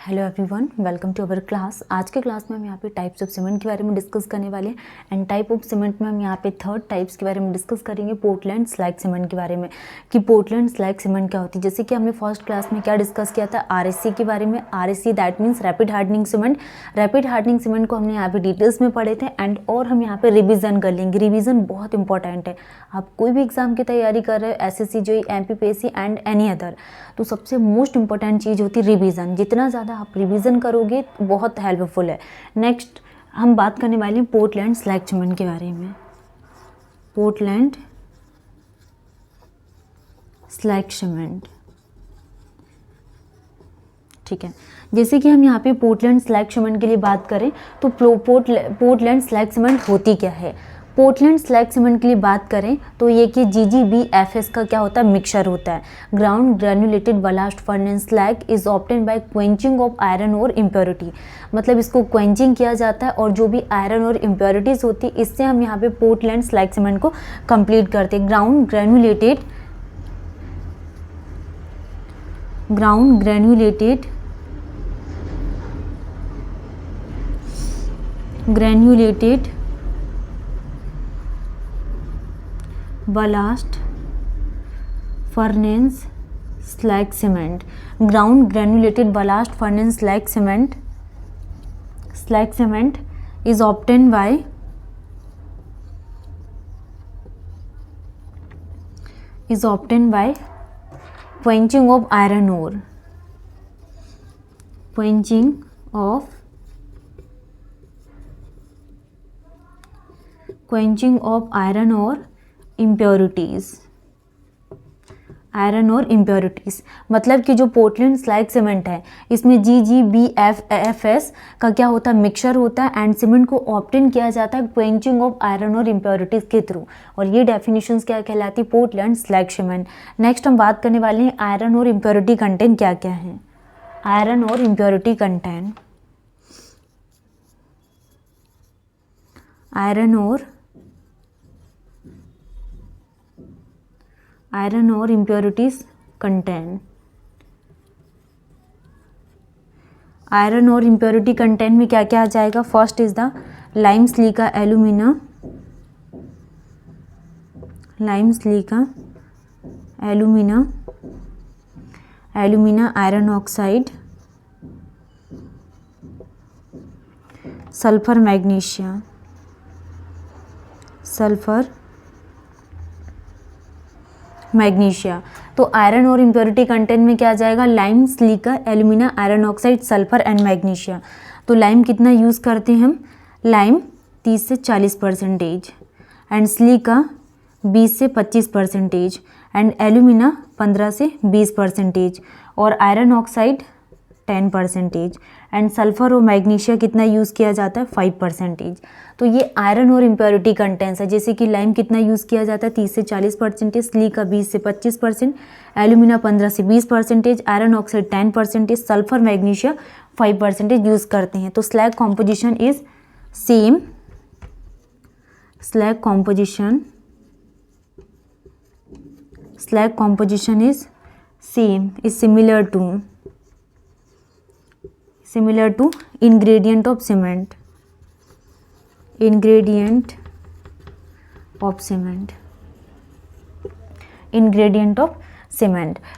Hello everyone, welcome to our class. आज के class में हम यहाँ पे टाइप्स ऑफ सीमेंट के बारे में डिस्कस करने वाले हैं। एंड टाइप ऑफ सीमेंट में हम यहाँ पे थर्ड टाइप्स के बारे में डिस्कस करेंगे, पोर्टलैंड स्लैग सीमेंट के बारे में, कि पोर्टलैंड स्लैग सीमेंट क्या होती है। जैसे कि हमने फर्स्ट क्लास में क्या डिस्कस किया था, आरएससी के बारे में। RSC that means rapid hardening cement. Rapid hardening cement को हमने यहाँ पे डिटेल्स में पढ़े थे एंड और हम यहाँ पे रिविजन कर लेंगे। रिविजन बहुत इंपॉर्टेंट है। आप कोई भी एग्जाम की तैयारी कर रहे हो, SSC, JEE, MPPSC and any other, तो सबसे मोस्ट इंपॉर्टेंट चीज़ होती है रिवीजन। जितना ज़्यादा आप रिवीजन करोगे बहुत हेल्पफुल है। नेक्स्ट हम बात करने वाले हैं पोर्टलैंड स्लैग सीमेंट के बारे में। पोर्टलैंड स्लैग सीमेंट, ठीक है। जैसे कि हम यहाँ पे पोर्टलैंड स्लैग सीमेंट के लिए बात करें तो पोर्टलैंड स्लैग सीमेंट होती क्या है। पोर्टलैंड स्लैग सीमेंट के लिए बात करें तो ये कि GGBFS का क्या होता है, मिक्सचर होता है। Ground granulated blast furnace slag is obtained by quenching of iron और इम्प्योरिटी। मतलब इसको क्वेंचिंग किया जाता है और जो भी आयरन और इम्प्योरिटीज होती है इससे हम यहाँ पे पोर्टलैंड स्लैग सीमेंट को कंप्लीट करते हैं। Ground granulated ballast furnace slag cement, ground granulated ballast furnace slag cement is obtained by quenching of iron ore, quenching of iron ore impurities. मतलब कि जो पोर्टलैंड स्लैग सीमेंट है इसमें GGBFS का क्या होता है, मिक्सचर होता है एंड सीमेंट को ऑब्टेन किया जाता है क्वेंचिंग ऑफ आयरन और इम्प्योरिटीज के थ्रू। और ये डेफिनेशंस क्या कहलाती है, पोर्टलैंड स्लैग सीमेंट। नेक्स्ट हम बात करने वाले हैं आयरन और इम्प्योरिटी कंटेंट क्या क्या है। आयरन और इम्प्योरिटी कंटेंट, आयरन और इम्प्योरिटीज कंटेंट। आयरन और इम्प्योरिटी कंटेंट में क्या क्या आ जाएगा। First is the lime silica alumina, iron oxide, sulphur magnesia. तो आयरन और इम्प्योरिटी कंटेंट में क्या आ जाएगा, lime, silica, alumina, iron oxide, sulphur and magnesia. तो लाइम कितना यूज़ करते हैं हम, लाइम 30 से 40% एंड सिलिका 20 से 25% एंड एल्यूमिना 15 से 20% और आयरन ऑक्साइड 10% एंड सल्फर और मैग्नीशिया कितना यूज़ किया जाता है, 5%। तो ये आयरन और इम्प्योरिटी कंटेंट्स है। जैसे कि लाइम कितना यूज़ किया जाता है, 30 से 40%, सिलिका 20 से 25%, एल्यूमिना 15 से 20%, iron oxide 10%, sulphur magnesia 5% use करते हैं। तो slag composition is same, slag composition is same, is similar to ingredient of cement, ingredient of cement।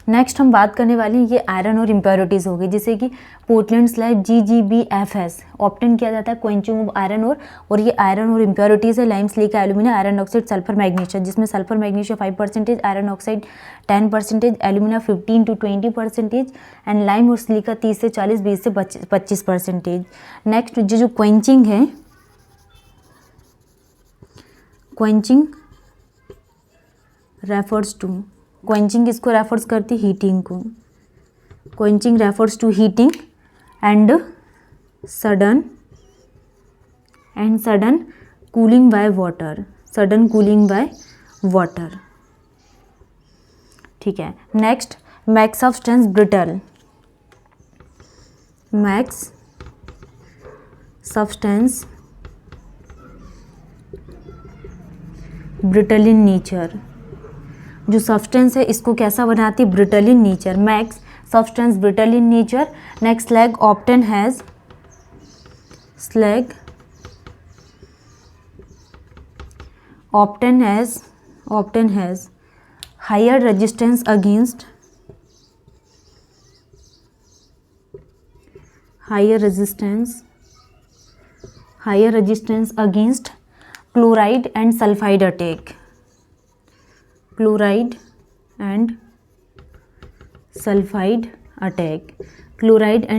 Next हम बात करने वाले हैं ये आयरन और इम्प्योरिटीज़ हो गई। जैसे कि पोर्टलैंड स्लैग GGBFS ऑब्टेन किया जाता है क्वेंचिंग ऑफ आयरन और ये आयरन और इम्प्योरिटीज़ है lime, silica, alumina, iron oxide, sulphur magnesia, जिसमें sulphur magnesia 5%, iron oxide 10%, alumina 15 to 20% and lime और सिलिका 30 से 40, 20 से 25%। नेक्स्ट जो क्वेंचिंग है, क्वेंचिंग रेफर्स टू, क्वेंचिंग किसको रेफर्स करती है, हीटिंग को। Quenching refers to heating and sudden cooling by water, ठीक है। Next makes substance brittle, brittle in nature. जो सब्सटेंस है इसको कैसा बनाती है, brittle in nature. Makes substance brittle in nature. Next, slag often has higher resistance against chloride and sulfide attack. Chloride and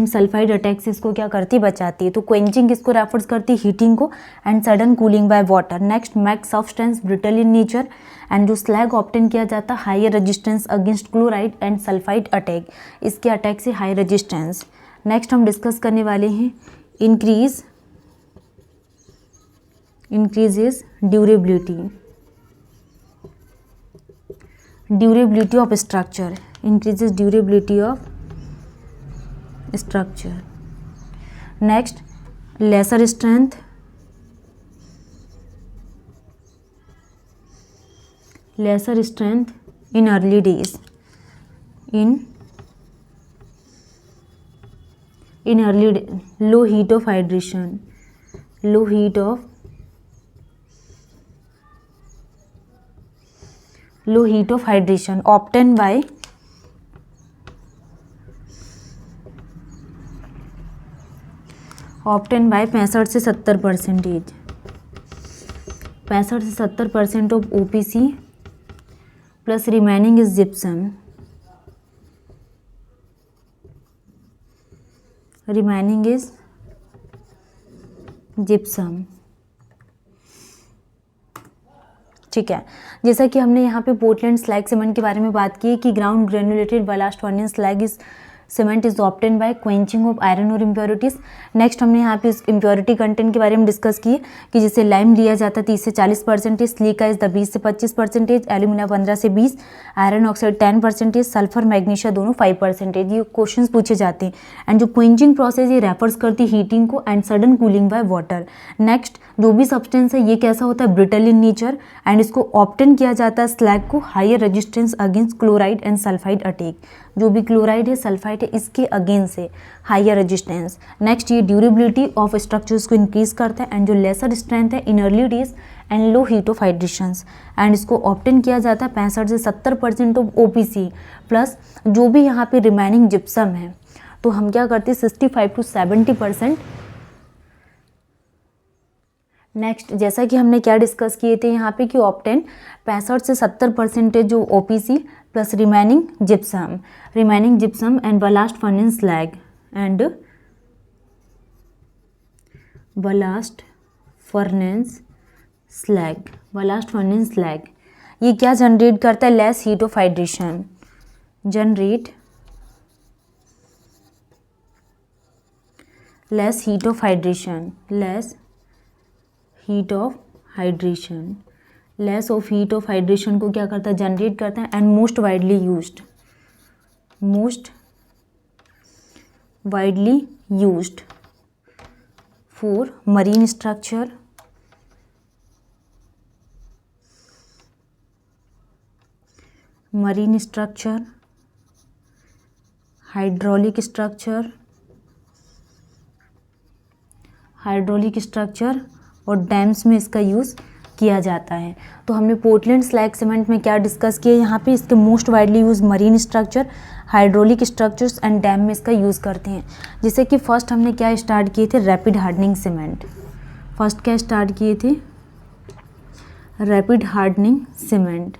sulphide attack से इसको क्या करती, बचाती है. तो क्वेंचिंग किसको रेफर्स करती, हीटिंग को, and sudden cooling by water. Next, make substance brittle in nature, and जो स्लैग ऑप्टेन किया जाता है higher resistance against chloride and sulphide attack, इसके अटैक से हाई रेजिस्टेंस. नेक्स्ट हम डिस्कस करने वाले हैं increases durability of structure. Increases durability of structure. Next, lesser strength in early days. Low heat of hydration. Obtained by 65 से 70%. 65 से 70% of OPC plus remaining is gypsum. ठीक है, जैसा कि हमने यहाँ पे पोर्टलैंड स्लैग सीमेंट के बारे में बात की है कि ground granulated blast furnace slag is cement is obtain bye quenching of iron और इम्प्योरिटीज़. नेक्स्ट हमने यहाँ पे इस इम्प्योरिटी कंटेंट के बारे में डिस्कस किए कि जैसे लाइम लिया जाता है 30 से 40%, सिलिका इज द 20 से 25%, एल्यूमिना 15 से 20, आयरन ऑक्साइड 10%, सल्फर मैग्नीशिया दोनों 5%. ये क्वेश्चंस पूछे जाते हैं. एंड जो क्वेंचिंग प्रोसेस ये रेफर्स करती है हीटिंग को and sudden cooling by water. Next, जो भी सब्सटेंस है ये कैसा होता है, ब्रिटल इन नेचर, एंड इसको ऑब्टेन किया जाता है स्लैग को higher resistance against chloride and sulphide attack. जो भी क्लोराइड है, सल्फाइड है, इसके अगेंस्ट है हायर रेजिस्टेंस. नेक्स्ट, ये ड्यूरेबिलिटी ऑफ स्ट्रक्चर्स को इंक्रीज करता है. एंड जो लेसर स्ट्रेंथ है in early days and low heat of hydrations, and इसको ऑब्टेन किया जाता है 65 से 70% ऑफ OPC प्लस जो भी यहाँ पे रिमेनिंग जिप्सम है. तो हम क्या करते हैं 65 to 70%. नेक्स्ट, जैसा कि हमने क्या डिस्कस किए थे यहाँ पे कि ऑब्टेन 65 से 70% जो OPC plus remaining gypsum and blast furnace slag. ये क्या जनरेट करता है, less heat of hydration. Less heat of hydration को क्या करता है, जनरेट करता है. And most widely used for marine structure, hydraulic structure और डैम्स में इसका यूज़ किया जाता है. तो हमने पोर्टलैंड स्लैग सीमेंट में क्या डिस्कस किया, यहाँ पे इसके most widely use marine structure, hydraulic structures and dam में इसका यूज़ करते हैं. जैसे कि फर्स्ट हमने क्या स्टार्ट किए थे, रैपिड हार्डनिंग सीमेंट.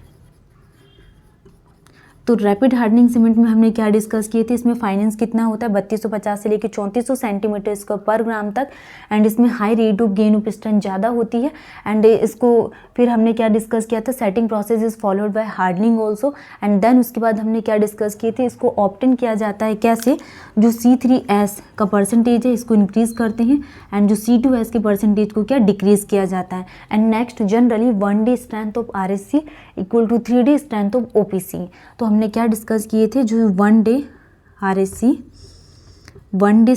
तो रैपिड हार्डनिंग सीमेंट में हमने क्या डिस्कस किए थे, इसमें फाइनेंस कितना होता है 3250 से लेकर 3400 सेंटीमीटर स्क्वायर पर ग्राम तक. एंड इसमें high rate of gain of strength ज़्यादा होती है. एंड इसको फिर हमने क्या डिस्कस किया था, setting process is followed by hardening also. And then उसके बाद हमने क्या डिस्कस किए थे, इसको ऑब्टेन किया जाता है कैसे, जो C3S का परसेंटेज है इसको इंक्रीज़ करते हैं एंड जो C2S के परसेंटेज को क्या डिक्रीज़ किया जाता है. And next, generally 1 day strength of RSC equal to 3 day strength of OPC. तो हमने क्या डिस्कस किए थे, जो 1 day RSC 1 day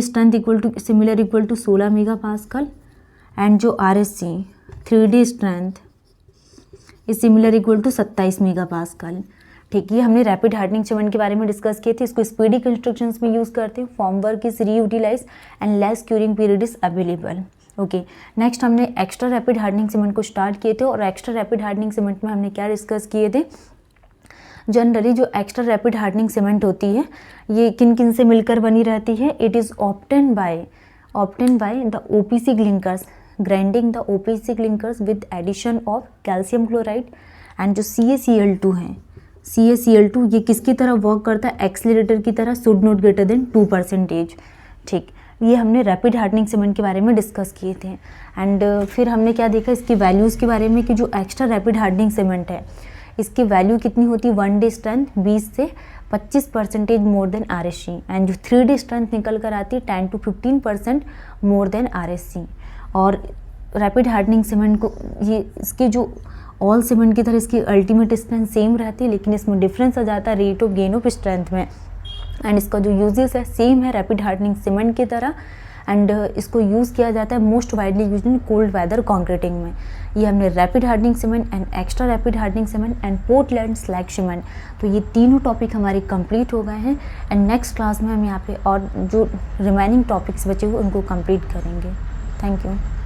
strength equal to 16 mega pascal, and जो RSC 3 day strength is similar equal to 27 mega pascal. ठीक, ये हमने रैपिड हार्डनिंग सीमेंट के बारे में डिस्कस किए थे। इसको स्पीडी कंस्ट्रक्शंस में यूज़ करते हैं, form work is reutilise and less curing period is available. Okay, next हमने एक्स्ट्रा रैपिड हार्डनिंग सीमेंट को स्टार्ट किए थे, और एक्स्ट्रा रैपिड हार्डनिंग सीमेंट में हमने क्या डिस्कस किए थे। जनरली जो एक्स्ट्रा रैपिड हार्डनिंग सीमेंट होती है ये किन किन से मिलकर बनी रहती है। It is obtain by the OPC clinkers, grinding the OPC clinkers with addition of calcium chloride, and जो CaCl2 है, CaCl2 ये किसकी तरह वर्क करता है, एक्सीलरेटर की तरह, शुड नॉट ग्रेटर देन 2%। ठीक, ये हमने रैपिड हार्डनिंग सीमेंट के बारे में डिस्कस किए थे। एंड फिर हमने क्या देखा इसकी वैल्यूज़ के बारे में कि जो एक्स्ट्रा रैपिड हार्डनिंग सीमेंट है इसकी वैल्यू कितनी होती है, 1 डे स्ट्रेंथ 20 से 25% मोर देन RSC, एंड जो 3 डे स्ट्रेंथ निकल कर आती है 10 to 15% मोर देन RSC। और रैपिड हार्डनिंग सीमेंट को ये इसके जो ऑल सीमेंट की तरह इसकी अल्टीमेट स्ट्रेंथ सेम रहती है, लेकिन इसमें डिफरेंस आ जाता है rate of gain of strength में। एंड इसका जो यूजेस है सेम है रैपिड हार्डनिंग सीमेंट की तरह, एंड इसको यूज़ किया जाता है most widely use in cold weather concreting में। ये हमने rapid hardening cement and extra rapid hardening cement and Portland slag cement, तो ये तीनों टॉपिक हमारे कंप्लीट हो गए हैं। एंड नेक्स्ट क्लास में हम यहाँ पे और जो रिमेनिंग टॉपिक्स बचे हुए उनको कंप्लीट करेंगे। Thank you.